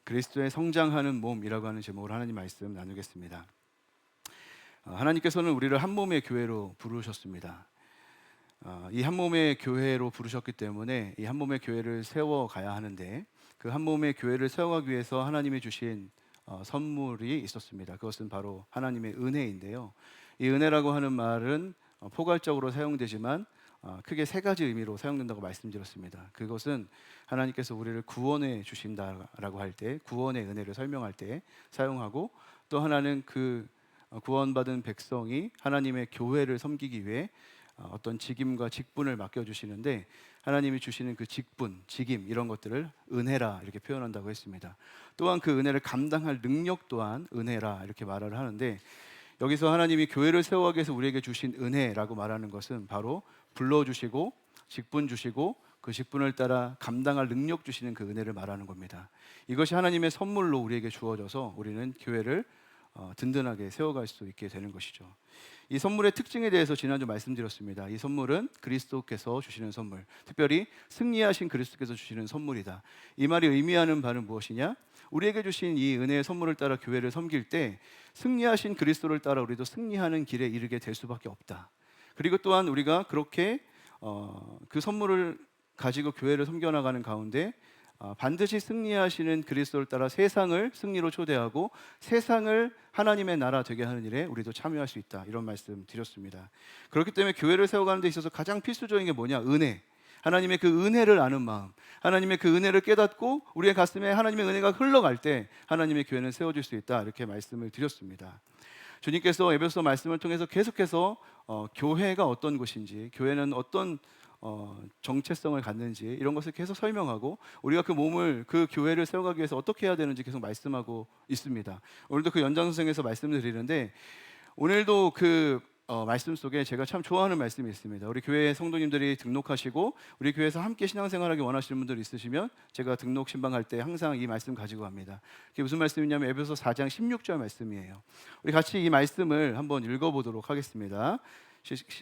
그리스도의 성장하는 몸이라고 하는 제목으로 하나님 말씀 나누겠습니다. 하나님께서는 우리를 한 몸의 교회로 부르셨습니다. 이 한 몸의 교회로 부르셨기 때문에 이 한 몸의 교회를 세워가야 하는데, 그 한 몸의 교회를 세워가기 위해서 하나님이 주신 선물이 있었습니다. 그것은 바로 하나님의 은혜인데요. 이 은혜라고 하는 말은 포괄적으로 사용되지만 크게 세 가지 의미로 사용된다고 말씀드렸습니다. 그것은 하나님께서 우리를 구원해 주신다라고 할 때, 구원의 은혜를 설명할 때 사용하고, 또 하나는 그 구원받은 백성이 하나님의 교회를 섬기기 위해 어떤 직임과 직분을 맡겨주시는데, 하나님이 주시는 그 직분, 직임 이런 것들을 은혜라 이렇게 표현한다고 했습니다. 또한 그 은혜를 감당할 능력 또한 은혜라 이렇게 말을 하는데, 여기서 하나님이 교회를 세워가기 위해서 우리에게 주신 은혜라고 말하는 것은 바로 불러주시고 직분 주시고 그 직분을 따라 감당할 능력 주시는 그 은혜를 말하는 겁니다. 이것이 하나님의 선물로 우리에게 주어져서 우리는 교회를 든든하게 세워갈 수 있게 되는 것이죠. 이 선물의 특징에 대해서 지난주 말씀드렸습니다. 이 선물은 그리스도께서 주시는 선물, 특별히 승리하신 그리스도께서 주시는 선물이다. 이 말이 의미하는 바는 무엇이냐? 우리에게 주신 이 은혜의 선물을 따라 교회를 섬길 때 승리하신 그리스도를 따라 우리도 승리하는 길에 이르게 될 수밖에 없다. 그리고 또한 우리가 그렇게 그 선물을 가지고 교회를 섬겨나가는 가운데 반드시 승리하시는 그리스도를 따라 세상을 승리로 초대하고 세상을 하나님의 나라 되게 하는 일에 우리도 참여할 수 있다, 이런 말씀 드렸습니다. 그렇기 때문에 교회를 세워가는 데 있어서 가장 필수적인 게 뭐냐? 은혜. 하나님의 그 은혜를 아는 마음, 하나님의 그 은혜를 깨닫고 우리의 가슴에 하나님의 은혜가 흘러갈 때 하나님의 교회는 세워질 수 있다, 이렇게 말씀을 드렸습니다. 주님께서 에베소 말씀을 통해서 계속해서 교회가 어떤 곳인지, 교회는 어떤 정체성을 갖는지 이런 것을 계속 설명하고, 우리가 그 몸을, 그 교회를 세워가기 위해서 어떻게 해야 되는지 계속 말씀하고 있습니다. 오늘도 그 연장선상에서 말씀을 드리는데, 오늘도 그 말씀 속에 제가 참 좋아하는 말씀이 있습니다. 우리 교회 성도님들이 등록하시고 우리 교회에서 함께 신앙생활하기 원하시는 분들 있으시면 제가 등록 신방할 때 항상 이 말씀 가지고 갑니다. 그게 무슨 말씀이냐면 에베소 4장 16절 말씀이에요. 우리 같이 이 말씀을 한번 읽어보도록 하겠습니다.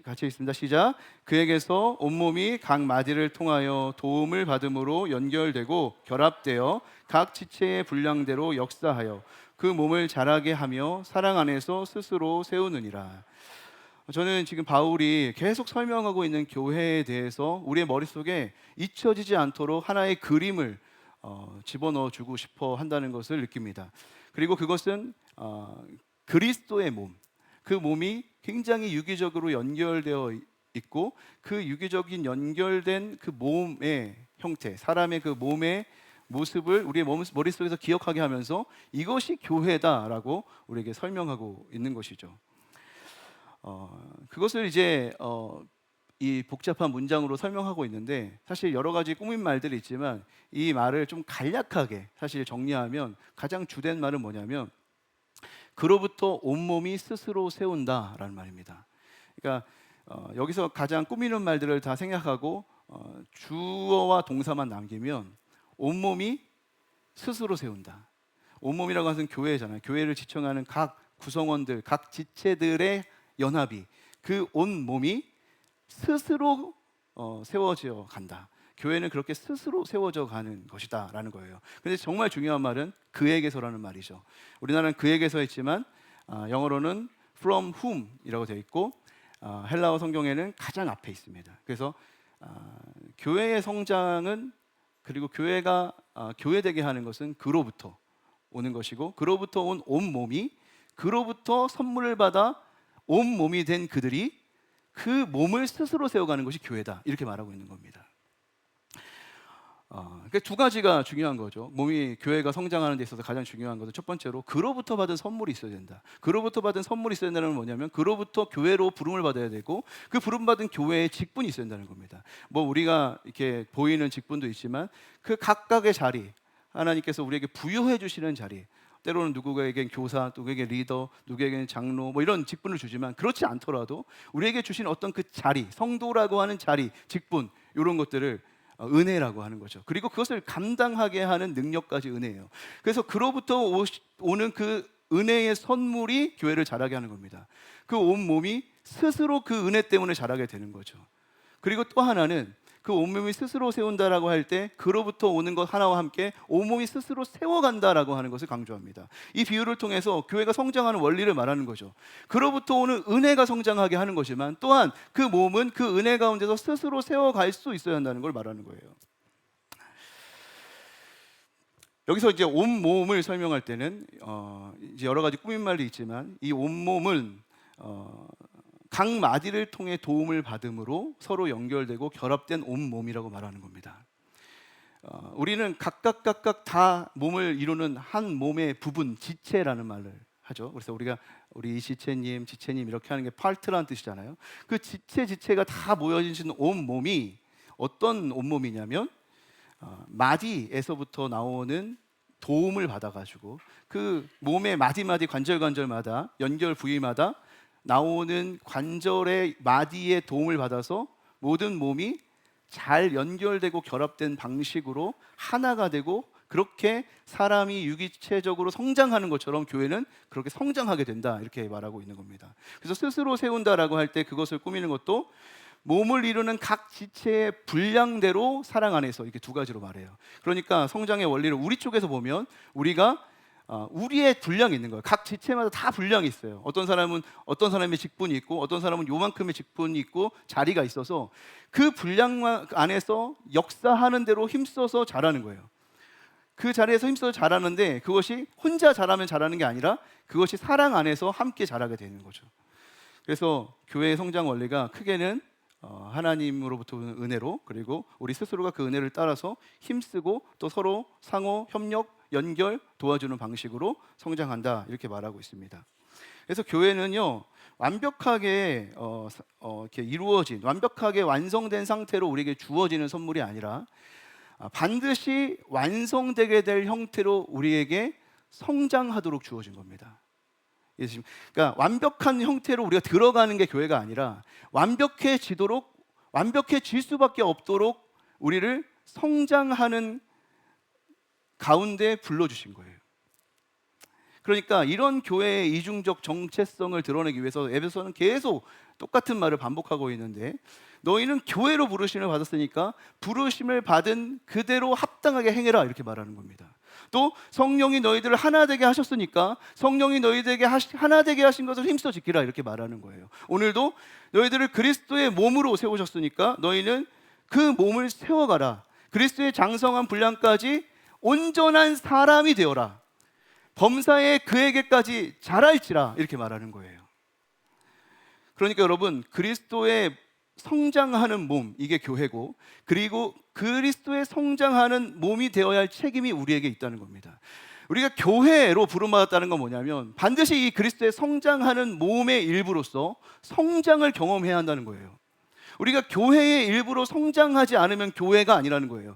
같이 읽습니다. 시작. 그에게서 온몸이 각 마디를 통하여 도움을 받음으로 연결되고 결합되어 각 지체의 분량대로 역사하여 그 몸을 자라게 하며 사랑 안에서 스스로 세우느니라. 저는 지금 바울이 계속 설명하고 있는 교회에 대해서 우리의 머릿속에 잊혀지지 않도록 하나의 그림을 집어넣어 주고 싶어 한다는 것을 느낍니다. 그리고 그것은 그리스도의 몸, 그 몸이 굉장히 유기적으로 연결되어 있고, 그 유기적인 연결된 그 몸의 형태, 사람의 그 몸의 모습을 우리의 머릿속에서 기억하게 하면서 이것이 교회다라고 우리에게 설명하고 있는 것이죠. 그것을 이제 이 복잡한 문장으로 설명하고 있는데, 사실 여러 가지 꾸민 말들이 있지만 이 말을 좀 간략하게 사실 정리하면 가장 주된 말은 뭐냐면, 그로부터 온몸이 스스로 세운다라는 말입니다. 그러니까 여기서 가장 꾸미는 말들을 다 생략하고 주어와 동사만 남기면 온몸이 스스로 세운다. 온몸이라고 하는 교회잖아요. 교회를 지청하는 각 구성원들, 각 지체들의 연합이, 그 온몸이 스스로 세워져 간다. 교회는 그렇게 스스로 세워져 가는 것이다 라는 거예요. 그런데 정말 중요한 말은 그에게서라는 말이죠. 우리나라는 그에게서 했지만 영어로는 from whom 이라고 되어 있고, 헬라어 성경에는 가장 앞에 있습니다. 그래서 교회의 성장은, 그리고 교회가 교회되게 하는 것은 그로부터 오는 것이고, 그로부터 온 온몸이, 그로부터 선물을 받아 온몸이 된 그들이 그 몸을 스스로 세워가는 것이 교회다, 이렇게 말하고 있는 겁니다. 그러니까 두 가지가 중요한 거죠. 몸이, 교회가 성장하는 데 있어서 가장 중요한 것은 첫 번째로 그로부터 받은 선물이 있어야 된다. 그로부터 받은 선물이 있어야 된다는 건 뭐냐면, 그로부터 교회로 부름을 받아야 되고, 그 부름받은 교회의 직분이 있어야 된다는 겁니다. 뭐 우리가 이렇게 보이는 직분도 있지만 그 각각의 자리, 하나님께서 우리에게 부여해 주시는 자리, 때로는 누구에겐 교사, 누구에게 리더, 누구에게는 장로, 뭐 이런 직분을 주지만, 그렇지 않더라도 우리에게 주신 어떤 그 자리, 성도라고 하는 자리, 직분, 이런 것들을 은혜라고 하는 거죠. 그리고 그것을 감당하게 하는 능력까지 은혜예요. 그래서 그로부터 오는 그 은혜의 선물이 교회를 자라게 하는 겁니다. 그 온 몸이 스스로 그 은혜 때문에 자라게 되는 거죠. 그리고 또 하나는 그 온몸이 스스로 세운다라고 할 때 그로부터 오는 것 하나와 함께 온몸이 스스로 세워간다라고 하는 것을 강조합니다. 이 비유를 통해서 교회가 성장하는 원리를 말하는 거죠. 그로부터 오는 은혜가 성장하게 하는 것이지만 또한 그 몸은 그 은혜 가운데서 스스로 세워갈 수 있어야 한다는 걸 말하는 거예요. 여기서 이제 온몸을 설명할 때는 이제 여러 가지 꾸민 말이 있지만 이 온몸은 각 마디를 통해 도움을 받음으로 서로 연결되고 결합된 온몸이라고 말하는 겁니다. 우리는 각각 다 몸을 이루는 한 몸의 부분, 지체라는 말을 하죠. 그래서 우리 이지체님, 지체님 이렇게 하는 게 파트라는 뜻이잖아요. 그 지체가 다 모여진 온몸이 어떤 온몸이냐면 마디에서부터 나오는 도움을 받아가지고 그 몸의 마디 관절마다 연결 부위마다 나오는 관절의 마디의 도움을 받아서 모든 몸이 잘 연결되고 결합된 방식으로 하나가 되고 그렇게 사람이 유기체적으로 성장하는 것처럼 교회는 그렇게 성장하게 된다 이렇게 말하고 있는 겁니다. 그래서 스스로 세운다라고 할 때 그것을 꾸미는 것도 몸을 이루는 각 지체의 분량대로 사랑 안에서 이렇게 두 가지로 말해요. 그러니까 성장의 원리를 우리 쪽에서 보면 우리가 우리의 분량이 있는 거예요. 각 지체마다 다 분량이 있어요. 어떤 사람의 직분이 있고 어떤 사람은 요만큼의 직분이 있고 자리가 있어서 그 분량 안에서 역사하는 대로 힘써서 자라는 거예요. 그 자리에서 힘써서 자라는데 그것이 혼자 자라면 자라는 게 아니라 그것이 사랑 안에서 함께 자라게 되는 거죠. 그래서 교회의 성장 원리가 크게는 하나님으로부터 오는 은혜로 그리고 우리 스스로가 그 은혜를 따라서 힘쓰고 또 서로 상호 협력 연결 도와주는 방식으로 성장한다 이렇게 말하고 있습니다. 그래서 교회는요 완벽하게 이렇게 이루어진 완벽하게 완성된 상태로 우리에게 주어지는 선물이 아니라 반드시 완성되게 될 형태로 우리에게 성장하도록 주어진 겁니다. 그러니까 완벽한 형태로 우리가 들어가는 게 교회가 아니라 완벽해질 수밖에 없도록 우리를 성장하는 가운데 불러주신 거예요. 그러니까 이런 교회의 이중적 정체성을 드러내기 위해서 에베소는 계속 똑같은 말을 반복하고 있는데 너희는 교회로 부르심을 받았으니까 부르심을 받은 그대로 합당하게 행해라 이렇게 말하는 겁니다. 또 성령이 너희들을 하나 되게 하셨으니까 성령이 너희들에게 하나 되게 하신 것을 힘써 지키라 이렇게 말하는 거예요. 오늘도 너희들을 그리스도의 몸으로 세우셨으니까 너희는 그 몸을 세워가라. 그리스도의 장성한 분량까지 온전한 사람이 되어라. 범사에 그에게까지 자랄지라 이렇게 말하는 거예요. 그러니까 여러분 그리스도의 성장하는 몸 이게 교회고 그리고 그리스도의 성장하는 몸이 되어야 할 책임이 우리에게 있다는 겁니다. 우리가 교회로 부름받았다는 건 뭐냐면 반드시 이 그리스도의 성장하는 몸의 일부로서 성장을 경험해야 한다는 거예요. 우리가 교회의 일부로 성장하지 않으면 교회가 아니라는 거예요.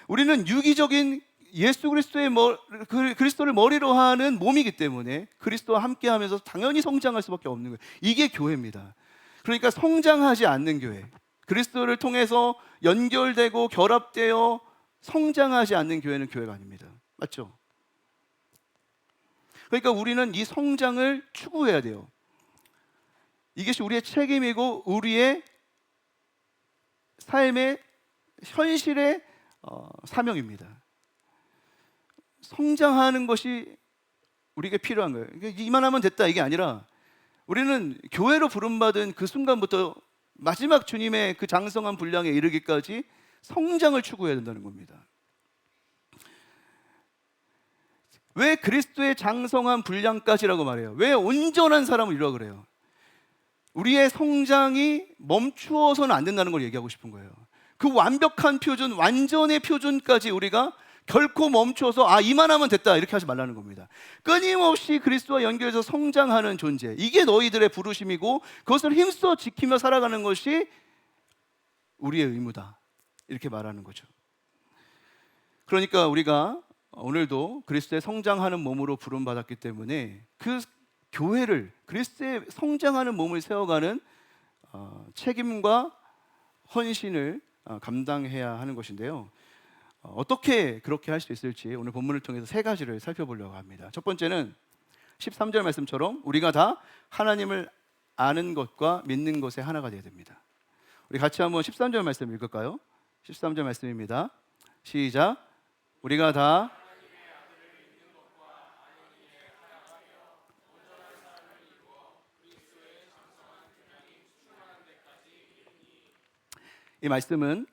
우리는 유기적인 예수 그리스도를 머리로 하는 몸이기 때문에 그리스도와 함께하면서 당연히 성장할 수밖에 없는 거예요. 이게 교회입니다. 그러니까 성장하지 않는 교회, 그리스도를 통해서 연결되고 결합되어 성장하지 않는 교회는 교회가 아닙니다. 맞죠? 그러니까 우리는 이 성장을 추구해야 돼요. 이것이 우리의 책임이고 우리의 삶의 현실의 사명입니다. 성장하는 것이 우리에게 필요한 거예요. 이만하면 됐다 이게 아니라 우리는 교회로 부름받은 그 순간부터 마지막 주님의 그 장성한 분량에 이르기까지 성장을 추구해야 된다는 겁니다. 왜 그리스도의 장성한 분량까지라고 말해요? 왜 온전한 사람을 이루라 그래요? 우리의 성장이 멈추어서는 안 된다는 걸 얘기하고 싶은 거예요. 그 완벽한 표준, 완전의 표준까지 우리가 결코 멈춰서 이만하면 됐다 이렇게 하지 말라는 겁니다. 끊임없이 그리스도와 연결해서 성장하는 존재, 이게 너희들의 부르심이고 그것을 힘써 지키며 살아가는 것이 우리의 의무다 이렇게 말하는 거죠. 그러니까 우리가 오늘도 그리스도의 성장하는 몸으로 부름받았기 때문에 그 교회를 그리스도의 성장하는 몸을 세워가는 책임과 헌신을 감당해야 하는 것인데요. 어떻게 그렇게 할 수 있을지 오늘 본문을 통해서 세 가지를 살펴보려고 합니다. 첫 번째는 13절 말씀처럼 우리가 다 하나님을 아는 것과 믿는 것에 하나가 되어야 됩니다. 우리 같이 한번 13절 말씀 읽을까요? 13절 말씀입니다. 시작. 우리가 다 이 말씀은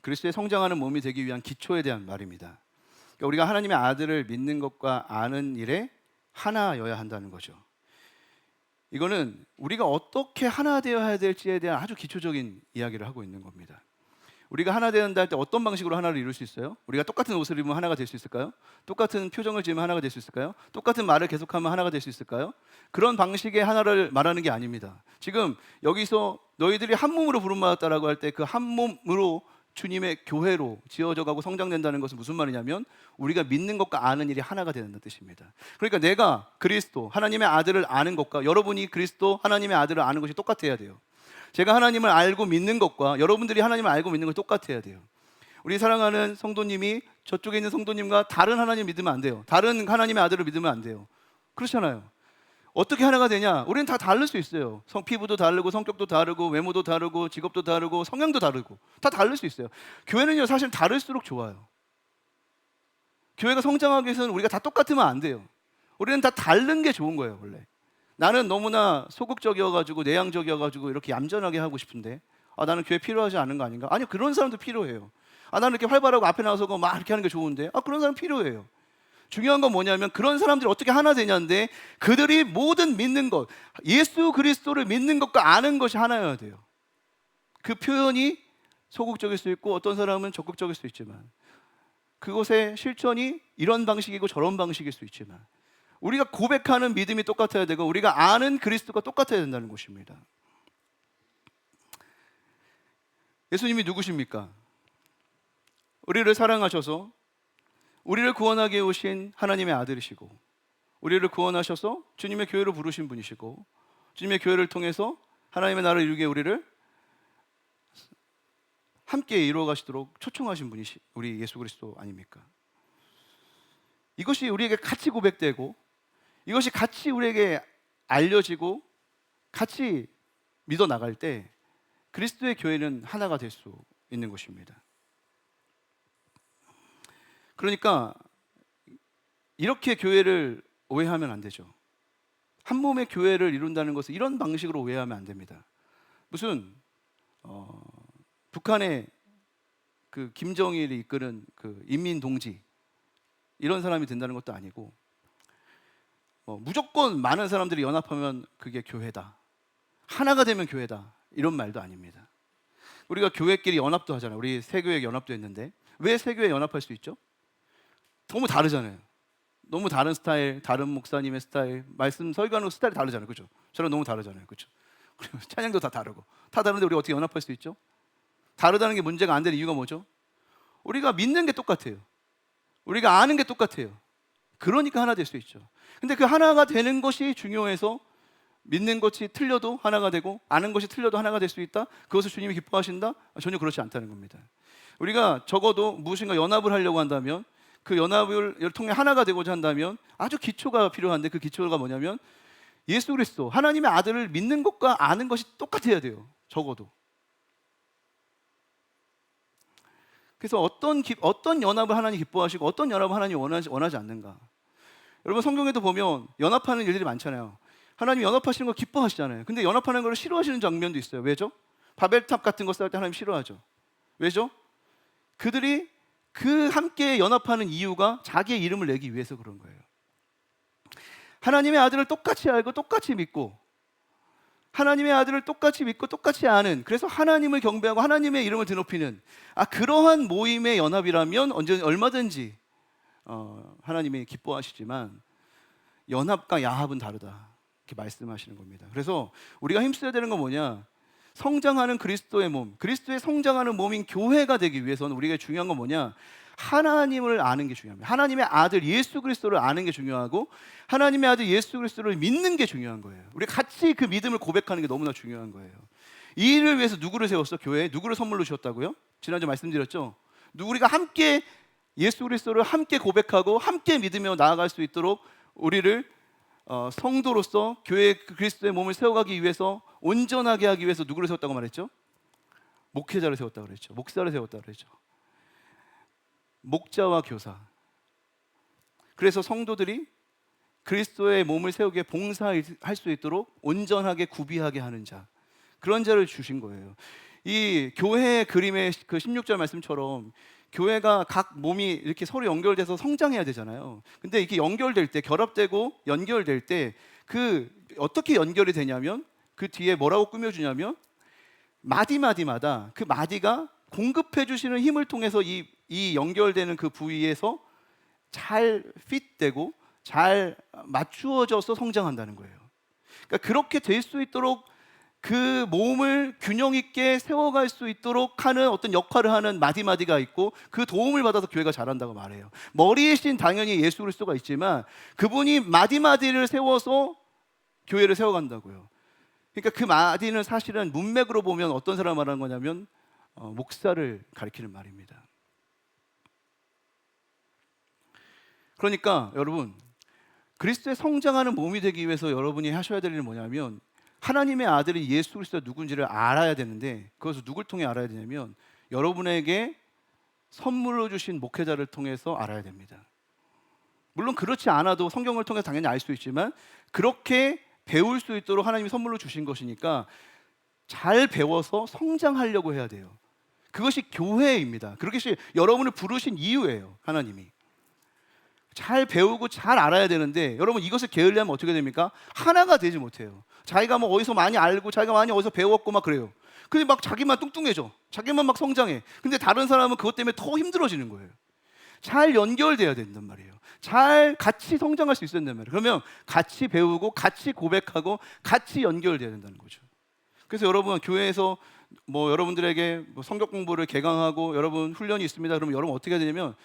그리스도의 성장하는 몸이 되기 위한 기초에 대한 말입니다. 그러니까 우리가 하나님의 아들을 믿는 것과 아는 일에 하나여야 한다는 거죠. 이거는 우리가 어떻게 하나 되어야 될지에 대한 아주 기초적인 이야기를 하고 있는 겁니다. 우리가 하나 되는다 할 때 어떤 방식으로 하나를 이룰 수 있어요? 우리가 똑같은 옷을 입으면 하나가 될 수 있을까요? 똑같은 표정을 지으면 하나가 될 수 있을까요? 똑같은 말을 계속하면 하나가 될 수 있을까요? 그런 방식의 하나를 말하는 게 아닙니다. 지금 여기서 너희들이 한 몸으로 부름받았다라고 할 때 그 한 몸으로 주님의 교회로 지어져 가고 성장된다는 것은 무슨 말이냐면 우리가 믿는 것과 아는 일이 하나가 되는 뜻입니다. 그러니까 내가 그리스도 하나님의 아들을 아는 것과 여러분이 그리스도 하나님의 아들을 아는 것이 똑같아야 돼요. 제가 하나님을 알고 믿는 것과 여러분들이 하나님을 알고 믿는 것이 똑같아야 돼요. 우리 사랑하는 성도님이 저쪽에 있는 성도님과 다른 하나님 믿으면 안 돼요. 다른 하나님의 아들을 믿으면 안 돼요. 그렇잖아요. 어떻게 하나가 되냐? 우리는 다 다를 수 있어요. 피부도 다르고 성격도 다르고 외모도 다르고 직업도 다르고 성향도 다르고 다 다를 수 있어요. 교회는요 사실 다를수록 좋아요. 교회가 성장하기 위해서는 우리가 다 똑같으면 안 돼요. 우리는 다 다른 게 좋은 거예요. 원래 나는 너무나 소극적이어가지고 내향적이어가지고 이렇게 얌전하게 하고 싶은데 나는 교회 필요하지 않은 거 아닌가? 아니요, 그런 사람도 필요해요. 나는 이렇게 활발하고 앞에 나서고 막 이렇게 하는 게 좋은데 그런 사람 필요해요. 중요한 건 뭐냐면 그런 사람들이 어떻게 하나 되냐인데 그들이 모든 믿는 것, 예수 그리스도를 믿는 것과 아는 것이 하나여야 돼요. 그 표현이 소극적일 수 있고 어떤 사람은 적극적일 수 있지만 그것의 실천이 이런 방식이고 저런 방식일 수 있지만 우리가 고백하는 믿음이 똑같아야 되고 우리가 아는 그리스도가 똑같아야 된다는 것입니다. 예수님이 누구십니까? 우리를 사랑하셔서 우리를 구원하게 오신 하나님의 아들이시고 우리를 구원하셔서 주님의 교회로 부르신 분이시고 주님의 교회를 통해서 하나님의 나라를 이루게 우리를 함께 이루어 가시도록 초청하신 분이 우리 예수 그리스도 아닙니까? 이것이 우리에게 같이 고백되고 이것이 같이 우리에게 알려지고 같이 믿어 나갈 때 그리스도의 교회는 하나가 될 수 있는 것입니다. 그러니까 이렇게 교회를 오해하면 안 되죠. 한 몸의 교회를 이룬다는 것을 이런 방식으로 오해하면 안 됩니다. 무슨 북한의 그 김정일이 이끄는 그 인민동지 이런 사람이 된다는 것도 아니고 무조건 많은 사람들이 연합하면 그게 교회다. 하나가 되면 교회다. 이런 말도 아닙니다. 우리가 교회끼리 연합도 하잖아요. 우리 세교회 연합도 했는데 왜 세교회 연합할 수 있죠? 너무 다르잖아요. 너무 다른 스타일, 다른 목사님의 스타일, 말씀 설교하는 스타일이 다르잖아요. 그렇죠? 저랑 너무 다르잖아요. 그렇죠? 그리고 찬양도 다 다르고 다 다른데 우리가 어떻게 연합할 수 있죠? 다르다는 게 문제가 안 되는 이유가 뭐죠? 우리가 믿는 게 똑같아요. 우리가 아는 게 똑같아요. 그러니까 하나 될 수 있죠. 근데 그 하나가 되는 것이 중요해서 믿는 것이 틀려도 하나가 되고 아는 것이 틀려도 하나가 될 수 있다? 그것을 주님이 기뻐하신다? 전혀 그렇지 않다는 겁니다. 우리가 적어도 무엇인가 연합을 하려고 한다면 그 연합을 통해 하나가 되고자 한다면 아주 기초가 필요한데 그 기초가 뭐냐면 예수 그리스도 하나님의 아들을 믿는 것과 아는 것이 똑같아야 돼요. 적어도. 그래서 어떤 연합을 하나님 기뻐하시고 어떤 연합을 하나님 원하지 않는가. 여러분 성경에도 보면 연합하는 일들이 많잖아요. 하나님 연합하시는 거 기뻐하시잖아요. 근데 연합하는 걸 싫어하시는 장면도 있어요. 왜죠? 바벨탑 같은 거 쌓을 때 하나님 싫어하죠. 왜죠? 그들이 그 함께 연합하는 이유가 자기의 이름을 내기 위해서 그런 거예요. 하나님의 아들을 똑같이 알고 똑같이 믿고 하나님의 아들을 똑같이 믿고 똑같이 아는, 그래서 하나님을 경배하고 하나님의 이름을 드높이는 그러한 모임의 연합이라면 얼마든지 하나님이 기뻐하시지만 연합과 야합은 다르다 이렇게 말씀하시는 겁니다. 그래서 우리가 힘써야 되는 건 뭐냐? 성장하는 그리스도의 몸, 그리스도의 성장하는 몸인 교회가 되기 위해서는 우리가 중요한 건 뭐냐? 하나님을 아는 게 중요합니다. 하나님의 아들 예수 그리스도를 아는 게 중요하고 하나님의 아들 예수 그리스도를 믿는 게 중요한 거예요. 우리 같이 그 믿음을 고백하는 게 너무나 중요한 거예요. 이 일을 위해서 누구를 세웠어? 교회에 누구를 선물로 주셨다고요? 지난주 말씀드렸죠. 우리가 함께 예수 그리스도를 함께 고백하고 함께 믿으며 나아갈 수 있도록 우리를 성도로서 교회 그리스도의 몸을 세워가기 위해서 온전하게 하기 위해서 누구를 세웠다고 말했죠? 목회자를 세웠다 그랬죠. 목사를 세웠다 그랬죠. 목자와 교사. 그래서 성도들이 그리스도의 몸을 세우기에 봉사할 수 있도록 온전하게 구비하게 하는 자, 그런 자를 주신 거예요. 이 교회의 그림의 그 16절 말씀처럼 교회가 각 몸이 이렇게 서로 연결돼서 성장해야 되잖아요. 근데 이렇게 연결될 때, 결합되고 연결될 때 그 어떻게 연결이 되냐면 그 뒤에 뭐라고 꾸며주냐면 마디마디마다 그 마디가 공급해 주시는 힘을 통해서 이 연결되는 그 부위에서 잘 핏되고 잘 맞추어져서 성장한다는 거예요. 그러니까 그렇게 될 수 있도록 그 몸을 균형 있게 세워갈 수 있도록 하는 어떤 역할을 하는 마디마디가 있고 그 도움을 받아서 교회가 자란다고 말해요. 머리이신 당연히 예수 그리스도가 있지만 그분이 마디마디를 세워서 교회를 세워간다고요. 그러니까 그 마디는 사실은 문맥으로 보면 어떤 사람 말하는 거냐면 목사를 가리키는 말입니다. 그러니까 여러분, 그리스도의 성장하는 몸이 되기 위해서 여러분이 하셔야 될 일은 뭐냐면 하나님의 아들이 예수 그리스도가 누군지를 알아야 되는데 그것을 누굴 통해 알아야 되냐면 여러분에게 선물로 주신 목회자를 통해서 알아야 됩니다. 물론 그렇지 않아도 성경을 통해서 당연히 알 수 있지만 그렇게 배울 수 있도록 하나님이 선물로 주신 것이니까 잘 배워서 성장하려고 해야 돼요. 그것이 교회입니다. 그것이 여러분을 부르신 이유예요. 하나님이 잘 배우고 잘 알아야 되는데 여러분 이것을 게을리하면 어떻게 됩니까? 하나가 되지 못해요. 자기가 뭐 어디서 많이 알고 자기가 많이 어디서 배웠고 막 그래요. 근데 막 자기만 뚱뚱해져. 자기만 막 성장해. 근데 다른 사람은 그것 때문에 더 힘들어지는 거예요. 잘 연결돼야 된단 말이에요. 잘 같이 성장할 수 있어야 된단 말이에요. 그러면 같이 배우고 같이 고백하고 같이 연결돼야 된다는 거죠. 그래서 여러분 교회에서 뭐 여러분들에게 뭐 성경 공부를 개강하고 여러분 훈련이 있습니다. 그러면 여러분 어떻게 해야 되냐면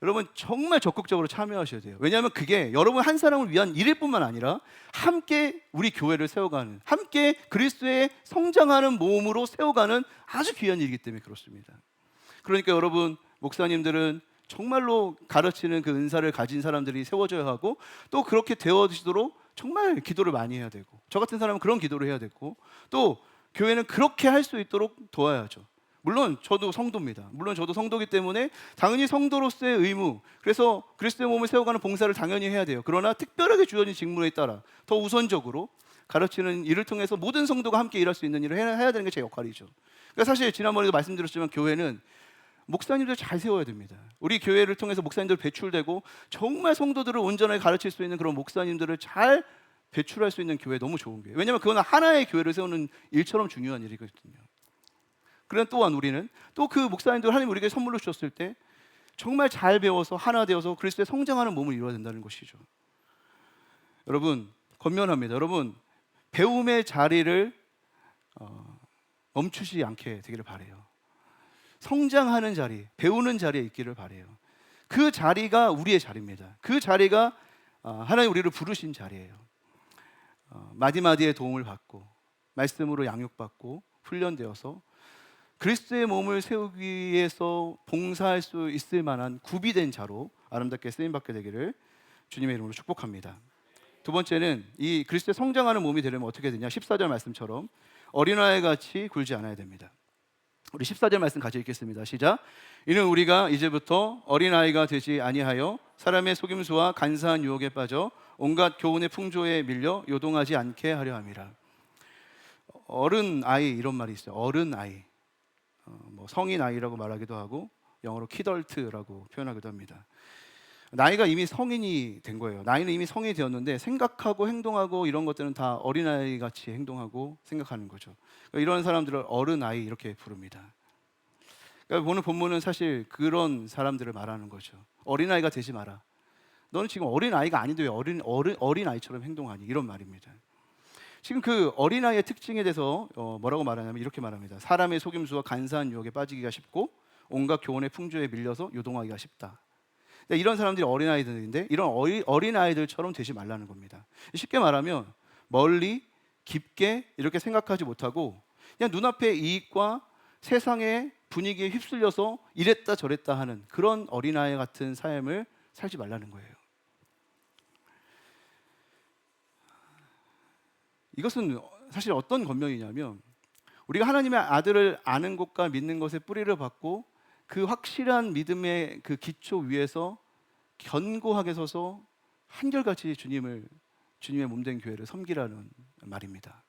여러분 정말 적극적으로 참여하셔야 돼요. 왜냐하면 그게 여러분 한 사람을 위한 일일 뿐만 아니라 함께 우리 교회를 세워가는, 함께 그리스도의 성장하는 몸으로 세워가는 아주 귀한 일이기 때문에 그렇습니다. 그러니까 여러분 목사님들은 정말로 가르치는 그 은사를 가진 사람들이 세워져야 하고 또 그렇게 되어지도록 정말 기도를 많이 해야 되고 저 같은 사람은 그런 기도를 해야 되고 또 교회는 그렇게 할 수 있도록 도와야죠. 물론 저도 성도입니다. 물론 저도 성도이기 때문에 당연히 성도로서의 의무, 그래서 그리스도의 몸을 세워가는 봉사를 당연히 해야 돼요. 그러나 특별하게 주어진 직무에 따라 더 우선적으로 가르치는 일을 통해서 모든 성도가 함께 일할 수 있는 일을 해야 되는 게 제 역할이죠. 그러니까 사실 지난번에도 말씀드렸지만 교회는 목사님들 잘 세워야 됩니다. 우리 교회를 통해서 목사님들 배출되고 정말 성도들을 온전하게 가르칠 수 있는 그런 목사님들을 잘 배출할 수 있는 교회 너무 좋은 거예요. 왜냐하면 그건 하나의 교회를 세우는 일처럼 중요한 일이거든요. 그런 또한 우리는 또 그 목사님들 하나님 우리에게 선물로 주셨을 때 정말 잘 배워서 하나 되어서 그리스도의 성장하는 몸을 이루어야 된다는 것이죠. 여러분 권면합니다. 여러분 배움의 자리를 멈추지 않게 되기를 바라요. 성장하는 자리, 배우는 자리에 있기를 바라요. 그 자리가 우리의 자리입니다. 그 자리가 하나님 우리를 부르신 자리예요. 마디마디의 도움을 받고 말씀으로 양육받고 훈련되어서 그리스도의 몸을 세우기 위해서 봉사할 수 있을 만한 구비된 자로 아름답게 쓰임받게 되기를 주님의 이름으로 축복합니다. 두 번째는 이 그리스도의 성장하는 몸이 되려면 어떻게 되냐? 14절 말씀처럼 어린아이같이 굴지 않아야 됩니다. 우리 14절 말씀 같이 읽겠습니다. 시작. 이는 우리가 이제부터 어린아이가 되지 아니하여 사람의 속임수와 간사한 유혹에 빠져 온갖 교훈의 풍조에 밀려 요동하지 않게 하려 함이라. 어른아이 이런 말이 있어요. 어른아이. 뭐 성인 아이라고 말하기도 하고 영어로 키덜트라고 표현하기도 합니다. 나이가 이미 성인이 된 거예요. 나이는 이미 성인이 되었는데 생각하고 행동하고 이런 것들은 다 어린아이 같이 행동하고 생각하는 거죠. 그러니까 이런 사람들을 어른아이 이렇게 부릅니다. 그러니까 오늘 본문은 사실 그런 사람들을 말하는 거죠. 어린아이가 되지 마라. 너는 지금 어린아이가 아닌데 왜 어린아이처럼 행동하니? 이런 말입니다. 지금 그 어린아이의 특징에 대해서 뭐라고 말하냐면 이렇게 말합니다. 사람의 속임수와 간사한 유혹에 빠지기가 쉽고 온갖 교훈의 풍조에 밀려서 요동하기가 쉽다. 이런 사람들이 어린아이들인데 이런 어린아이들처럼 되지 말라는 겁니다. 쉽게 말하면 멀리 깊게 이렇게 생각하지 못하고 그냥 눈앞의 이익과 세상의 분위기에 휩쓸려서 이랬다 저랬다 하는 그런 어린아이 같은 삶을 살지 말라는 거예요. 이것은 사실 어떤 권면이냐면 우리가 하나님의 아들을 아는 것과 믿는 것에 뿌리를 받고 그 확실한 믿음의 그 기초 위에서 견고하게 서서 한결같이 주님의 몸된 교회를 섬기라는 말입니다.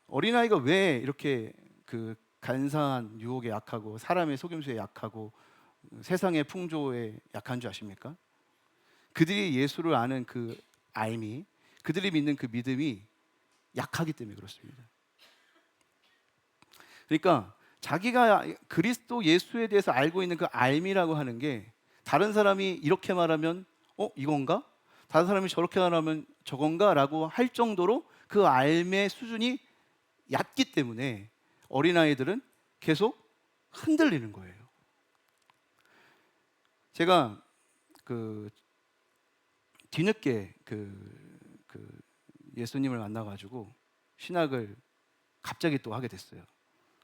어린아이가 왜 이렇게 그 간사한 유혹에 약하고 사람의 속임수에 약하고 세상의 풍조에 약한 줄 아십니까? 그들이 예수를 아는 그 알미, 그들이 믿는 그 믿음이 약하기 때문에 그렇습니다. 그러니까 자기가 그리스도 예수에 대해서 알고 있는 그 알미라고 하는 게 다른 사람이 이렇게 말하면 이건가? 다른 사람이 저렇게 말하면 저건가? 라고 할 정도로 그 알미의 수준이 얕기 때문에 어린아이들은 계속 흔들리는 거예요. 제가 뒤늦게 예수님을 만나가지고 신학을 갑자기 또 하게 됐어요.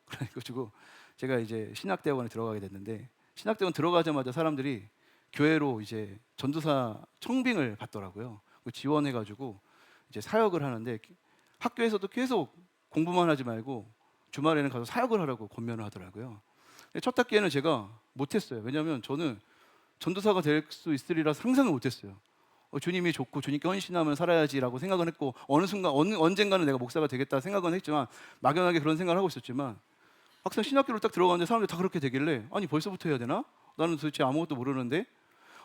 그래가지고 제가 이제 신학대학원에 들어가게 됐는데 신학대학원 들어가자마자 사람들이 교회로 이제 전도사 청빙을 받더라고요. 지원해가지고 이제 사역을 하는데 학교에서도 계속 공부만 하지 말고 주말에는 가서 사역을 하라고 권면을 하더라고요. 첫 학기에는 제가 못했어요. 왜냐하면 저는 전도사가 될 수 있으리라 상상을 못했어요. 주님이 좋고 주님께 헌신하면 살아야지라고 생각은 했고 어느 순간 언젠가는 내가 목사가 되겠다 생각은 했지만 막연하게 그런 생각을 하고 있었지만 막상 신학교를 딱 들어가는데 사람들이 다 그렇게 되길래 아니 벌써부터 해야 되나? 나는 도대체 아무것도 모르는데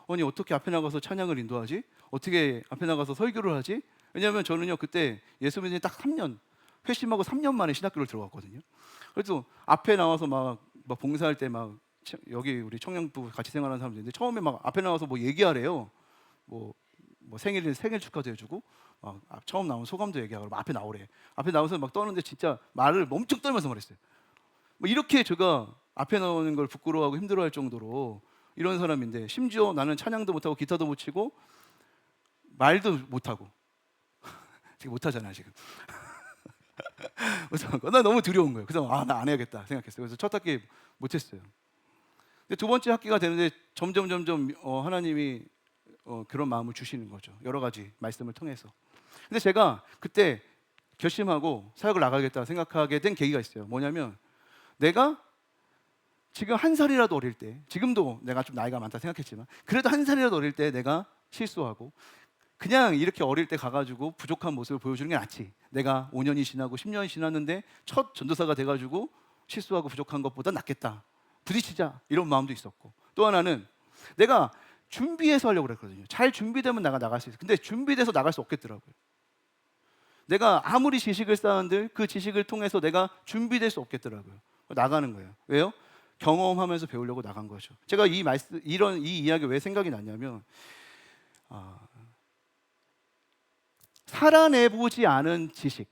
아니 어떻게 앞에 나가서 찬양을 인도하지? 어떻게 앞에 나가서 설교를 하지? 왜냐하면 저는요 그때 예수 믿은 지 딱 3년 회심하고 3년 만에 신학교를 들어갔거든요. 그래서 앞에 나와서 막 봉사할 때 막 여기 우리 청년부 같이 생활하는 사람들인데 처음에 막 앞에 나와서 뭐 얘기하래요. 뭐 생일 축하도 해주고 처음 나온 소감도 얘기하고 앞에 나오래. 앞에 나와서 막 떠는데 진짜 말을 엄청 떨면서 말했어요. 뭐 이렇게 제가 앞에 나오는 걸 부끄러워하고 힘들어할 정도로 이런 사람인데 심지어 나는 찬양도 못하고 기타도 못 치고 말도 못하고 지금 못하잖아요 지금. 그래서 나 너무 두려운 거예요. 그래서 나 안 해야겠다 생각했어요. 그래서 첫 학기 못했어요. 근데 두 번째 학기가 되는데 점점 하나님이 그런 마음을 주시는 거죠. 여러 가지 말씀을 통해서. 근데 제가 그때 결심하고 사역을 나가겠다 생각하게 된 계기가 있어요. 뭐냐면 내가 지금 한 살이라도 어릴 때, 지금도 내가 좀 나이가 많다 생각했지만 그래도 한 살이라도 어릴 때 내가 실수하고 그냥 이렇게 어릴 때 가가지고 부족한 모습을 보여주는 게 낫지. 내가 5년이 지나고 10년이 지났는데 첫 전도사가 돼가지고 실수하고 부족한 것보다 낫겠다. 부딪히자 이런 마음도 있었고 또 하나는 내가 준비해서 하려고 그랬거든요. 잘 준비되면 내가 나갈 수 있어요. 근데 준비돼서 나갈 수 없겠더라고요. 내가 아무리 지식을 쌓은들 그 지식을 통해서 내가 준비될 수 없겠더라고요. 나가는 거예요. 왜요? 경험하면서 배우려고 나간 거죠. 제가 이 이야기 왜 생각이 났냐면 살아내보지 않은 지식,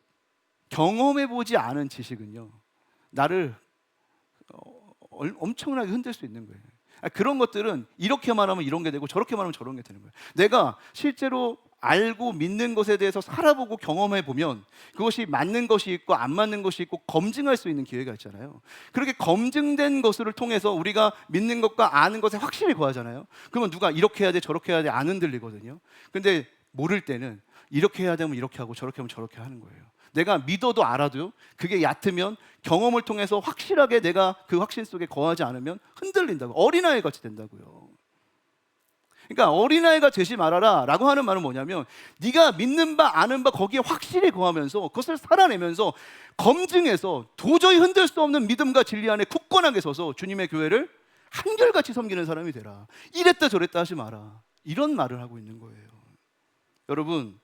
경험해보지 않은 지식은요 나를 엄청나게 흔들 수 있는 거예요. 그런 것들은 이렇게 말하면 이런 게 되고 저렇게 말하면 저런 게 되는 거예요. 내가 실제로 알고 믿는 것에 대해서 살아보고 경험해 보면 그것이 맞는 것이 있고 안 맞는 것이 있고 검증할 수 있는 기회가 있잖아요. 그렇게 검증된 것을 통해서 우리가 믿는 것과 아는 것에 확신을 구하잖아요. 그러면 누가 이렇게 해야 돼 저렇게 해야 돼 안 흔들리거든요. 근데 모를 때는 이렇게 해야 되면 이렇게 하고 저렇게 하면 저렇게 하는 거예요. 내가 믿어도 알아도 그게 얕으면 경험을 통해서 확실하게 내가 그 확신 속에 거하지 않으면 흔들린다고, 어린아이 같이 된다고요. 그러니까 어린아이가 되지 말아라 라고 하는 말은 뭐냐면 네가 믿는 바 아는 바 거기에 확실히 거하면서 그것을 살아내면서 검증해서 도저히 흔들 수 없는 믿음과 진리 안에 굳건하게 서서 주님의 교회를 한결같이 섬기는 사람이 되라. 이랬다 저랬다 하지 마라. 이런 말을 하고 있는 거예요. 여러분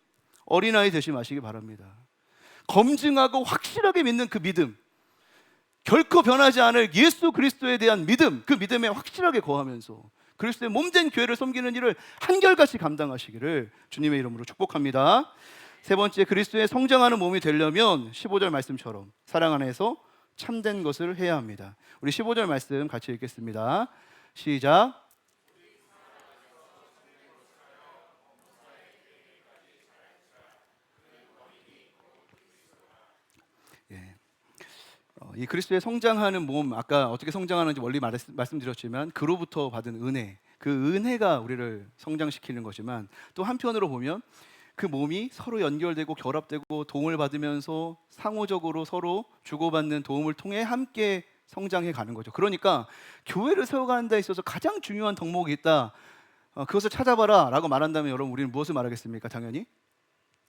어린아이 되지 마시기 바랍니다. 검증하고 확실하게 믿는 그 믿음, 결코 변하지 않을 예수 그리스도에 대한 믿음, 그 믿음에 확실하게 거하면서 그리스도의 몸된 교회를 섬기는 일을 한결같이 감당하시기를 주님의 이름으로 축복합니다. 세 번째, 그리스도의 성장하는 몸이 되려면 15절 말씀처럼 사랑 안에서 참된 것을 해야 합니다. 우리 15절 말씀 같이 읽겠습니다. 시작. 이 그리스도의 성장하는 몸, 아까 어떻게 성장하는지 원리 말씀드렸지만 그로부터 받은 은혜, 그 은혜가 우리를 성장시키는 거지만 또 한편으로 보면 그 몸이 서로 연결되고 결합되고 도움을 받으면서 상호적으로 서로 주고받는 도움을 통해 함께 성장해 가는 거죠. 그러니까 교회를 세워가는 데 있어서 가장 중요한 덕목이 있다. 그것을 찾아봐라 라고 말한다면 여러분 우리는 무엇을 말하겠습니까? 당연히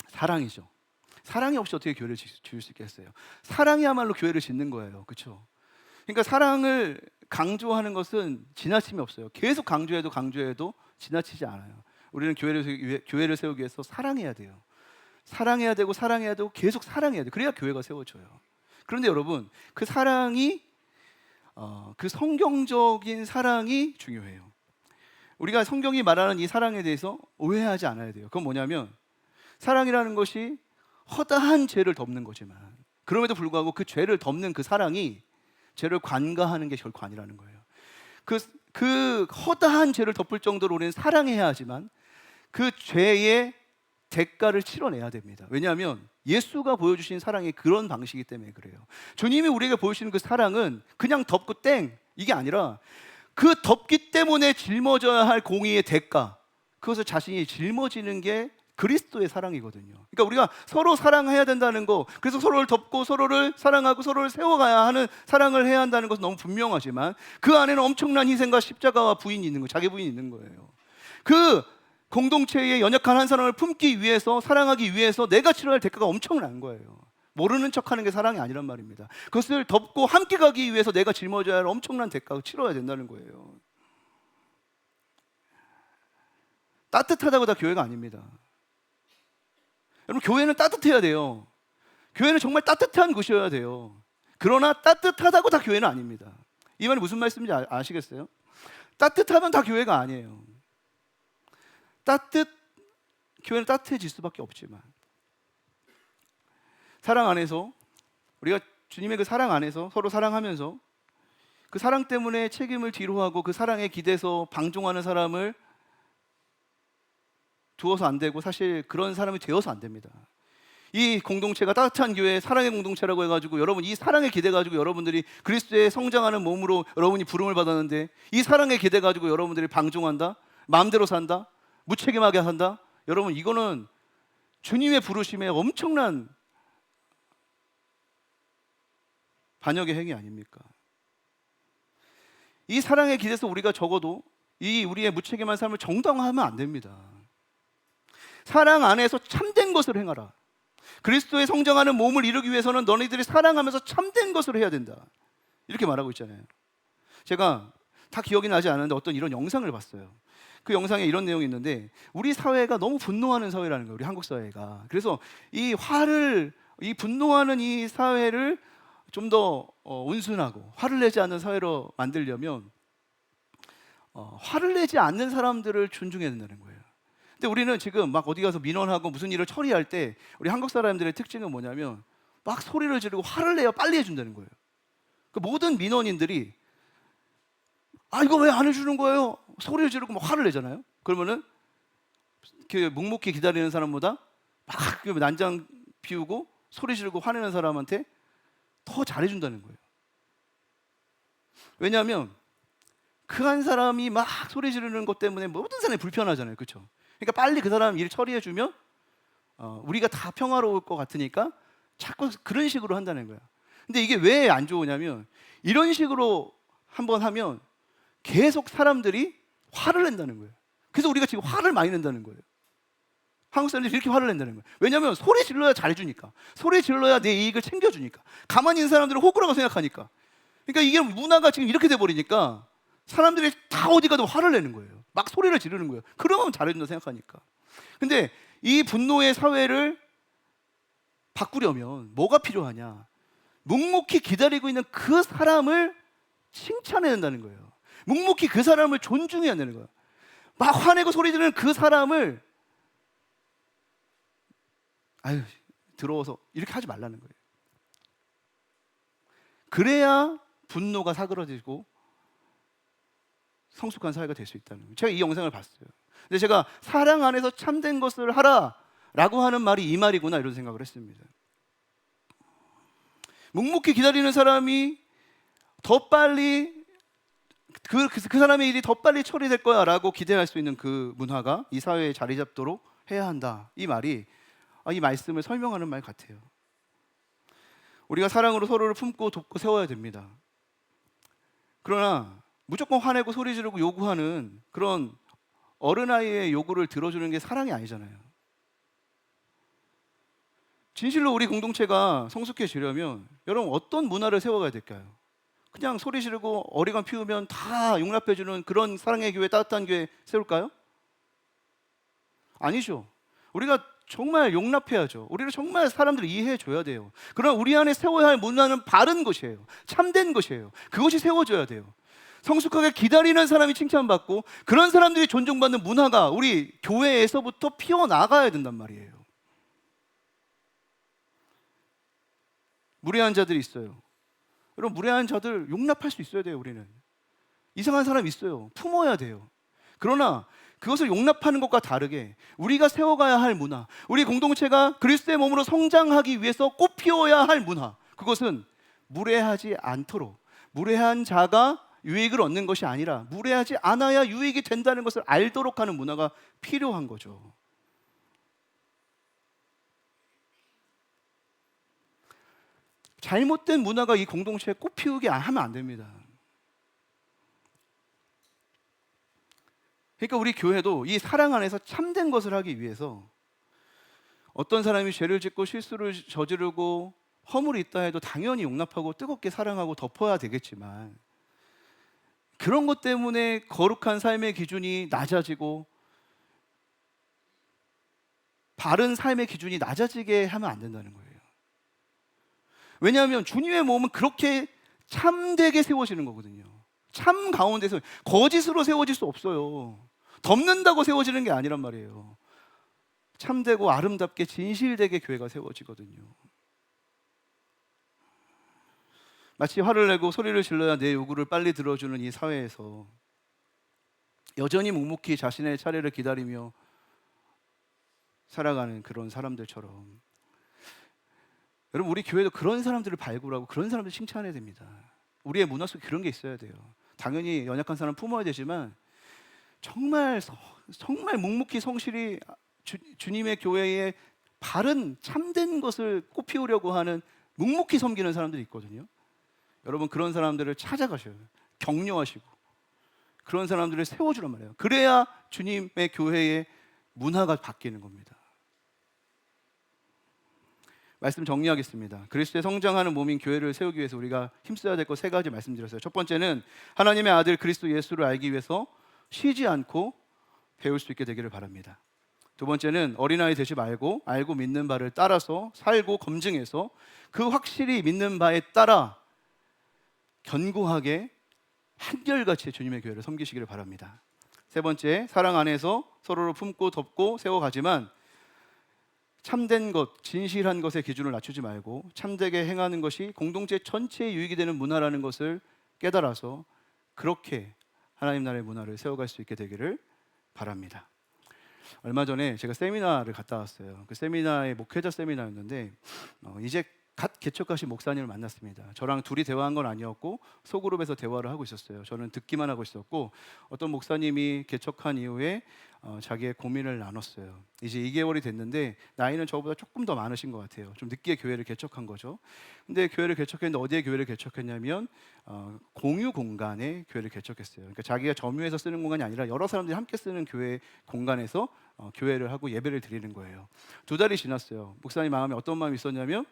사랑이죠. 사랑이 없이 어떻게 교회를 지을 수 있겠어요? 사랑이야말로 교회를 짓는 거예요. 그렇죠? 그러니까 사랑을 강조하는 것은 지나침이 없어요. 계속 강조해도 지나치지 않아요. 우리는 교회를 세우기 위해서 사랑해야 돼요. 사랑해야 되고 계속 사랑해야 돼요. 그래야 교회가 세워져요. 그런데 여러분 그 사랑이 그 성경적인 사랑이 중요해요. 우리가 성경이 말하는 이 사랑에 대해서 오해하지 않아야 돼요. 그건 뭐냐면 사랑이라는 것이 허다한 죄를 덮는 거지만 그럼에도 불구하고 그 죄를 덮는 그 사랑이 죄를 관가하는 게 결코 아니라는 거예요. 그 허다한 죄를 덮을 정도로 우리는 사랑해야 하지만 그 죄의 대가를 치러내야 됩니다. 왜냐하면 예수가 보여주신 사랑이 그런 방식이기 때문에 그래요. 주님이 우리에게 보여주시는 그 사랑은 그냥 덮고 땡 이게 아니라 그 덮기 때문에 짊어져야 할 공의의 대가, 그것을 자신이 짊어지는 게 그리스도의 사랑이거든요. 그러니까 우리가 서로 사랑해야 된다는 거, 그래서 서로를 덮고 서로를 사랑하고 서로를 세워가야 하는 사랑을 해야 한다는 것은 너무 분명하지만 그 안에는 엄청난 희생과 십자가와 부인이 있는 거예요. 자기 부인이 있는 거예요. 그 공동체의 연약한 한 사람을 품기 위해서, 사랑하기 위해서 내가 치러야 할 대가가 엄청난 거예요. 모르는 척하는 게 사랑이 아니란 말입니다. 그것을 덮고 함께 가기 위해서 내가 짊어져야 할 엄청난 대가를 치러야 된다는 거예요. 따뜻하다고 다 교회가 아닙니다. 여러분 교회는 따뜻해야 돼요. 교회는 정말 따뜻한 곳이어야 돼요. 그러나 따뜻하다고 다 교회는 아닙니다. 이 말이 무슨 말씀인지 아시겠어요? 따뜻하면 다 교회가 아니에요. 교회는 따뜻해질 수밖에 없지만 사랑 안에서 우리가 주님의 그 사랑 안에서 서로 사랑하면서 그 사랑 때문에 책임을 뒤로하고 그 사랑에 기대서 방종하는 사람을 두어서 안 되고 사실 그런 사람이 되어서 안 됩니다. 이 공동체가 따뜻한 교회, 사랑의 공동체라고 해가지고 여러분 이 사랑에 기대가지고 여러분들이 그리스도의 성장하는 몸으로 여러분이 부름을 받았는데 이 사랑에 기대가지고 여러분들이 방종한다? 마음대로 산다? 무책임하게 산다? 여러분 이거는 주님의 부르심에 엄청난 반역의 행위 아닙니까? 이 사랑에 기대서 우리가 적어도 이 우리의 무책임한 삶을 정당화하면 안 됩니다. 사랑 안에서 참된 것을 행하라. 그리스도의 성장하는 몸을 이루기 위해서는 너희들이 사랑하면서 참된 것을 해야 된다. 이렇게 말하고 있잖아요. 제가 다 기억이 나지 않는데 어떤 이런 영상을 봤어요. 그 영상에 이런 내용이 있는데 우리 사회가 너무 분노하는 사회라는 거예요. 우리 한국 사회가. 그래서 이 분노하는 이 사회를 좀 더 온순하고 화를 내지 않는 사회로 만들려면 화를 내지 않는 사람들을 존중해야 된다는 거예요. 근데 우리는 지금 막 어디 가서 민원하고 무슨 일을 처리할 때 우리 한국 사람들의 특징은 뭐냐면 막 소리를 지르고 화를 내야 빨리 해준다는 거예요. 그 모든 민원인들이 이거 왜 안 해주는 거예요? 소리를 지르고 막 화를 내잖아요. 그러면은 그 묵묵히 기다리는 사람보다 막 난장 피우고 소리 지르고 화내는 사람한테 더 잘해준다는 거예요. 왜냐하면 그 한 사람이 막 소리 지르는 것 때문에 모든 사람이 불편하잖아요. 그렇죠? 그러니까 빨리 그 사람 일 처리해주면 우리가 다 평화로울 것 같으니까 자꾸 그런 식으로 한다는 거야. 근데 이게 왜 안 좋으냐면 이런 식으로 한번 하면 계속 사람들이 화를 낸다는 거예요. 그래서 우리가 지금 화를 많이 낸다는 거예요. 한국 사람들이 이렇게 화를 낸다는 거예요. 왜냐하면 소리 질러야 잘해주니까, 소리 질러야 내 이익을 챙겨주니까, 가만히 있는 사람들은 호구라고 생각하니까. 그러니까 이게 문화가 지금 이렇게 돼버리니까 사람들이 다 어디 가도 화를 내는 거예요. 막 소리를 지르는 거예요. 그러면 잘해준다 생각하니까. 근데 이 분노의 사회를 바꾸려면 뭐가 필요하냐? 묵묵히 기다리고 있는 그 사람을 칭찬해야 된다는 거예요. 묵묵히 그 사람을 존중해야 되는 거예요. 막 화내고 소리 지르는 그 사람을 더러워서 이렇게 하지 말라는 거예요. 그래야 분노가 사그러지고 성숙한 사회가 될 수 있다는 거예요. 제가 이 영상을 봤어요. 근데 제가 사랑 안에서 참된 것을 하라라고 하는 말이 이 말이구나 이런 생각을 했습니다. 묵묵히 기다리는 사람이 더 빨리 그 사람의 일이 더 빨리 처리될 거야라고 기대할 수 있는 그 문화가 이 사회에 자리 잡도록 해야 한다. 이 말이 이 말씀을 설명하는 말 같아요. 우리가 사랑으로 서로를 품고 돕고 세워야 됩니다. 그러나 무조건 화내고 소리 지르고 요구하는 그런 어른아이의 요구를 들어주는 게 사랑이 아니잖아요. 진실로 우리 공동체가 성숙해지려면 여러분 어떤 문화를 세워가야 될까요? 그냥 소리 지르고 어리광 피우면 다 용납해주는 그런 사랑의 교회, 따뜻한 교회 세울까요? 아니죠. 우리가 정말 용납해야죠. 우리를 정말 사람들을 이해해 줘야 돼요. 그러나 우리 안에 세워야 할 문화는 바른 것이에요. 참된 것이에요. 그것이 세워져야 돼요. 성숙하게 기다리는 사람이 칭찬받고 그런 사람들이 존중받는 문화가 우리 교회에서부터 피어나가야 된단 말이에요. 무례한 자들이 있어요. 여러분, 무례한 자들 용납할 수 있어야 돼요. 우리는 이상한 사람 있어요. 품어야 돼요. 그러나 그것을 용납하는 것과 다르게 우리가 세워가야 할 문화, 우리 공동체가 그리스도의 몸으로 성장하기 위해서 꽃 피워야 할 문화, 그것은 무례하지 않도록, 무례한 자가 유익을 얻는 것이 아니라 무례하지 않아야 유익이 된다는 것을 알도록 하는 문화가 필요한 거죠. 잘못된 문화가 이 공동체에 꽃 피우게 하면 안 됩니다. 그러니까 우리 교회도 이 사랑 안에서 참된 것을 하기 위해서 어떤 사람이 죄를 짓고 실수를 저지르고 허물이 있다 해도 당연히 용납하고 뜨겁게 사랑하고 덮어야 되겠지만, 그런 것 때문에 거룩한 삶의 기준이 낮아지고 바른 삶의 기준이 낮아지게 하면 안 된다는 거예요. 왜냐하면 주님의 몸은 그렇게 참되게 세워지는 거거든요. 참 가운데서 거짓으로 세워질 수 없어요. 덮는다고 세워지는 게 아니란 말이에요. 참되고 아름답게 진실되게 교회가 세워지거든요. 마치 화를 내고 소리를 질러야 내 요구를 빨리 들어주는 이 사회에서 여전히 묵묵히 자신의 차례를 기다리며 살아가는 그런 사람들처럼, 여러분, 우리 교회도 그런 사람들을 발굴하고 그런 사람들 칭찬해야 됩니다. 우리의 문화 속에 그런 게 있어야 돼요. 당연히 연약한 사람 품어야 되지만 정말 묵묵히 성실히 주님의 교회에 바른 참된 것을 꽃피우려고 하는, 묵묵히 섬기는 사람들이 있거든요. 여러분, 그런 사람들을 찾아가셔요. 격려하시고 그런 사람들을 세워주란 말이에요. 그래야 주님의 교회의 문화가 바뀌는 겁니다. 말씀 정리하겠습니다. 그리스도의 성장하는 몸인 교회를 세우기 위해서 우리가 힘써야 될 것 세 가지 말씀드렸어요. 첫 번째는 하나님의 아들 그리스도 예수를 알기 위해서 쉬지 않고 배울 수 있게 되기를 바랍니다. 두 번째는 어린아이 되지 말고 알고 믿는 바를 따라서 살고 검증해서 그 확실히 믿는 바에 따라 견고하게 한결같이 주님의 교회를 섬기시기를 바랍니다. 세 번째, 사랑 안에서 서로를 품고 덮고 세워가지만 참된 것, 진실한 것의 기준을 낮추지 말고 참되게 행하는 것이 공동체 전체에 유익이 되는 문화라는 것을 깨달아서 그렇게 하나님 나라의 문화를 세워갈 수 있게 되기를 바랍니다. 얼마 전에 제가 세미나를 갔다 왔어요. 그 세미나의 목회자 세미나였는데 이제 갓 개척하신 목사님을 만났습니다. 저랑 둘이 대화한 건 아니었고 소그룹에서 대화를 하고 있었어요. 저는 듣기만 하고 있었고 어떤 목사님이 개척한 이후에 자기의 고민을 나눴어요. 이제 2개월이 됐는데 나이는 저보다 조금 더 많으신 것 같아요. 좀 늦게 교회를 개척한 거죠. 근데 교회를 개척했는데 어디에 교회를 개척했냐면 공유 공간에 교회를 개척했어요. 그러니까 자기가 점유해서 쓰는 공간이 아니라 여러 사람들이 함께 쓰는 교회 공간에서 교회를 하고 예배를 드리는 거예요. 2달이 지났어요. 목사님 마음에 어떤 마음이 있었냐면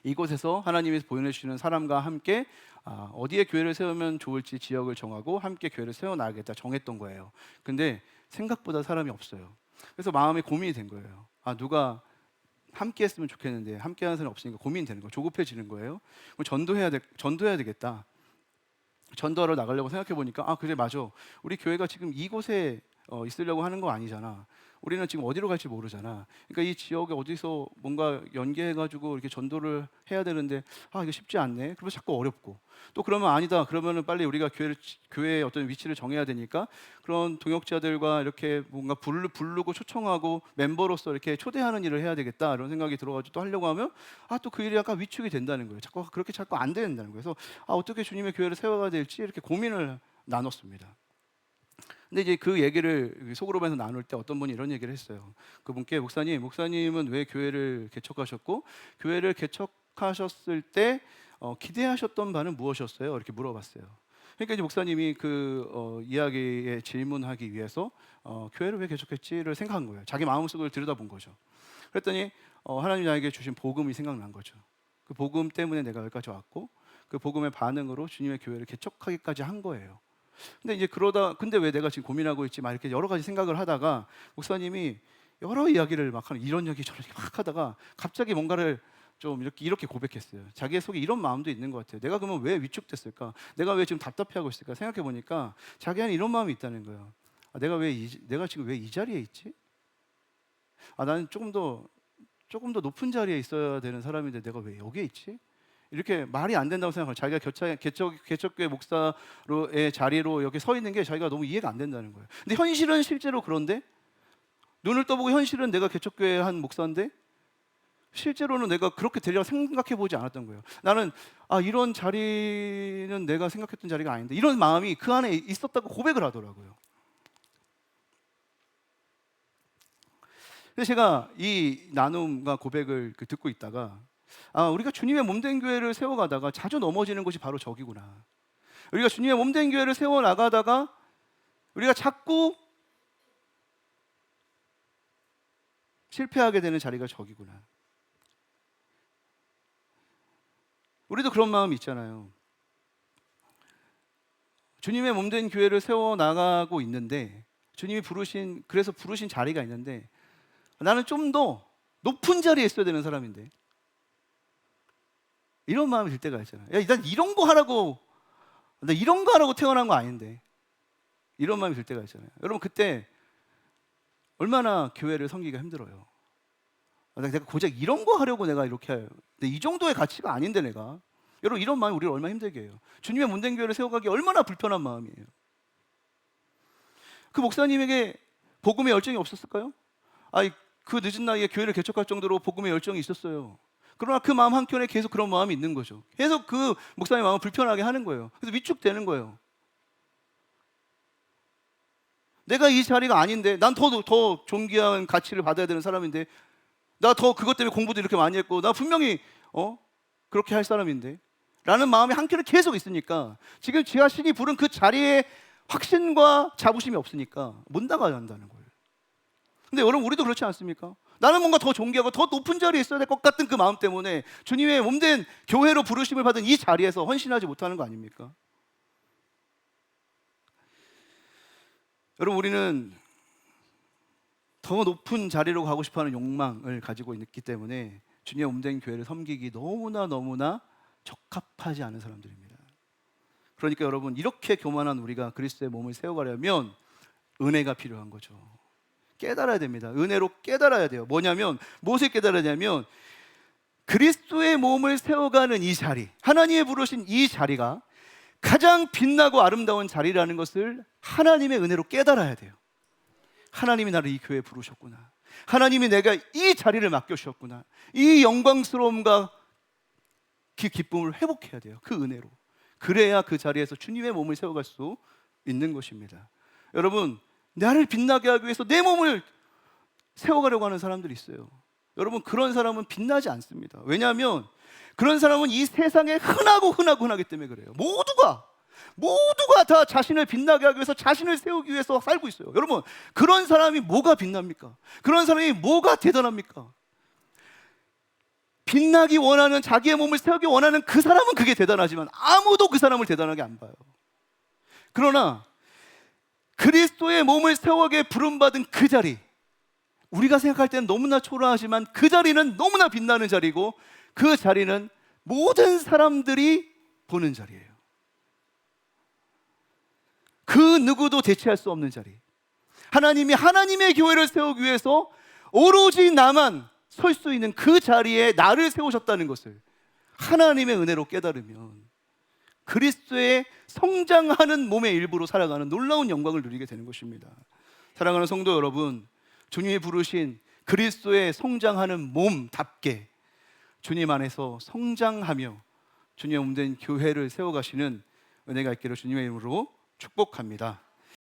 이곳에서 하나님이 보내주시는 사람과 함께 어디에 교회를 세우면 좋을지 지역을 정하고 함께 교회를 세워나가겠다 정했던 거예요. 근데 생각보다 사람이 없어요. 그래서 마음이 고민이 된 거예요. 누가 함께 했으면 좋겠는데 함께 하는 사람이 없으니까 고민이 되는 거예요. 조급해지는 거예요. 그럼 전도해야 되겠다. 전도하러 나가려고 생각해 보니까 그래, 맞아. 우리 교회가 지금 이곳에 있으려고 하는 거 아니잖아. 우리는 지금 어디로 갈지 모르잖아. 그러니까 이 지역에 어디서 뭔가 연계해가지고 이렇게 전도를 해야 되는데 이거 쉽지 않네. 그러면 자꾸 어렵고, 또 그러면 아니다. 그러면은 빨리 우리가 교회의 어떤 위치를 정해야 되니까 그런 동역자들과 이렇게 뭔가 부르고 초청하고 멤버로서 이렇게 초대하는 일을 해야 되겠다. 이런 생각이 들어가지고 또 하려고 하면 또 그 일이 약간 위축이 된다는 거예요. 자꾸 안 된다는 거예요. 그래서 어떻게 주님의 교회를 세워가야 될지 이렇게 고민을 나눴습니다. 근데 이제 그 얘기를 소그룹에서 나눌 때 어떤 분이 이런 얘기를 했어요. 그분께 목사님은 왜 교회를 개척하셨고 교회를 개척하셨을 때 기대하셨던 바는 무엇이었어요? 이렇게 물어봤어요. 그러니까 이제 목사님이 이야기에 질문하기 위해서 교회를 왜 개척했지를 생각한 거예요. 자기 마음속을 들여다본 거죠. 그랬더니 하나님 나에게 주신 복음이 생각난 거죠. 그 복음 때문에 내가 여기까지 왔고 그 복음의 반응으로 주님의 교회를 개척하기까지 한 거예요. 근데 이제 근데 왜 내가 지금 고민하고 있지? 막 이렇게 여러 가지 생각을 하다가 목사님이 여러 이야기를 막 하는 이런 얘기 저런 얘기 막 하다가 갑자기 뭔가를 좀 이렇게 고백했어요. 자기의 속에 이런 마음도 있는 것 같아요. 내가 그러면 왜 위축됐을까? 내가 왜 지금 답답해하고 있을까? 생각해 보니까 자기 안에 이런 마음이 있다는 거예요. 내가 지금 왜 이 자리에 있지? 나는 조금 더 높은 자리에 있어야 되는 사람인데 내가 왜 여기에 있지? 이렇게 말이 안 된다고 생각해요. 자기가 개척교회 목사로의 자리로 여기 서 있는 게 자기가 너무 이해가 안 된다는 거예요. 근데 현실은 실제로 그런데 눈을 떠보고 현실은 내가 개척교회 한 목사인데 실제로는 내가 그렇게 되리라고 생각해 보지 않았던 거예요. 나는 이런 자리는 내가 생각했던 자리가 아닌데 이런 마음이 그 안에 있었다고 고백을 하더라고요. 그래서 제가 이 나눔과 고백을 듣고 있다가 우리가 주님의 몸된 교회를 세워가다가 자주 넘어지는 것이 바로 저기구나. 우리가 주님의 몸된 교회를 세워나가다가 우리가 자꾸 실패하게 되는 자리가 저기구나. 우리도 그런 마음이 있잖아요. 주님의 몸된 교회를 세워나가고 있는데 주님이 그래서 부르신 자리가 있는데 나는 좀 더 높은 자리에 있어야 되는 사람인데 이런 마음이 들 때가 있잖아요. 난 나 이런 거 하라고 태어난 거 아닌데 이런 마음이 들 때가 있잖아요. 여러분 그때 얼마나 교회를 섬기기가 힘들어요. 내가 고작 이런 거 하려고 내가 이렇게 해요. 근데 이 정도의 가치가 아닌데 내가. 여러분 이런 마음이 우리를 얼마나 힘들게 해요. 주님의 몸된 교회를 세워가기 얼마나 불편한 마음이에요. 그 목사님에게 복음의 열정이 없었을까요? 그 늦은 나이에 교회를 개척할 정도로 복음의 열정이 있었어요. 그러나 그 마음 한켠에 계속 그런 마음이 있는 거죠. 계속 그 목사님의 마음을 불편하게 하는 거예요. 그래서 위축되는 거예요. 내가 이 자리가 아닌데 난 더 존귀한 가치를 받아야 되는 사람인데 나 더 그것 때문에 공부도 이렇게 많이 했고 나 분명히 그렇게 할 사람인데 라는 마음이 한켠에 계속 있으니까 지금 제 자신이 부른 그 자리에 확신과 자부심이 없으니까 못 나가야 한다는 거예요. 근데 여러분 우리도 그렇지 않습니까? 나는 뭔가 더 존귀하고 더 높은 자리에 있어야 될 것 같은 그 마음 때문에 주님의 몸된 교회로 부르심을 받은 이 자리에서 헌신하지 못하는 거 아닙니까? 여러분 우리는 더 높은 자리로 가고 싶어하는 욕망을 가지고 있기 때문에 주님의 몸된 교회를 섬기기 너무나 적합하지 않은 사람들입니다. 그러니까 여러분 이렇게 교만한 우리가 그리스도의 몸을 세워가려면 은혜가 필요한 거죠. 깨달아야 됩니다. 은혜로 깨달아야 돼요. 무엇을 깨달아야 되냐면 그리스도의 몸을 세워가는 이 자리, 하나님의 부르신 이 자리가 가장 빛나고 아름다운 자리라는 것을 하나님의 은혜로 깨달아야 돼요. 하나님이 나를 이 교회에 부르셨구나. 하나님이 내가 이 자리를 맡겨주셨구나. 이 영광스러움과 그 기쁨을 회복해야 돼요. 그 은혜로. 그래야 그 자리에서 주님의 몸을 세워갈 수 있는 것입니다. 여러분 나를 빛나게 하기 위해서 내 몸을 세워가려고 하는 사람들이 있어요. 여러분 그런 사람은 빛나지 않습니다. 왜냐하면 그런 사람은 이 세상에 흔하기 때문에 그래요. 모두가 다 자신을 빛나게 하기 위해서 자신을 세우기 위해서 살고 있어요. 여러분 그런 사람이 뭐가 빛납니까? 그런 사람이 뭐가 대단합니까? 빛나기 원하는 자기의 몸을 세우기 원하는 그 사람은 그게 대단하지만 아무도 그 사람을 대단하게 안 봐요. 그러나 그리스도의 몸을 세워게 부름받은 그 자리, 우리가 생각할 때는 너무나 초라하지만 그 자리는 너무나 빛나는 자리고 그 자리는 모든 사람들이 보는 자리예요. 그 누구도 대체할 수 없는 자리. 하나님이 하나님의 교회를 세우기 위해서 오로지 나만 설 수 있는 그 자리에 나를 세우셨다는 것을 하나님의 은혜로 깨달으면 그리스도의 성장하는 몸의 일부로 살아가는 놀라운 영광을 누리게 되는 것입니다. 사랑하는 성도 여러분, 주님이 부르신 그리스도의 성장하는 몸답게 주님 안에서 성장하며 주님의 몸된 교회를 세워가시는 은혜가 있기를 주님의 이름으로 축복합니다.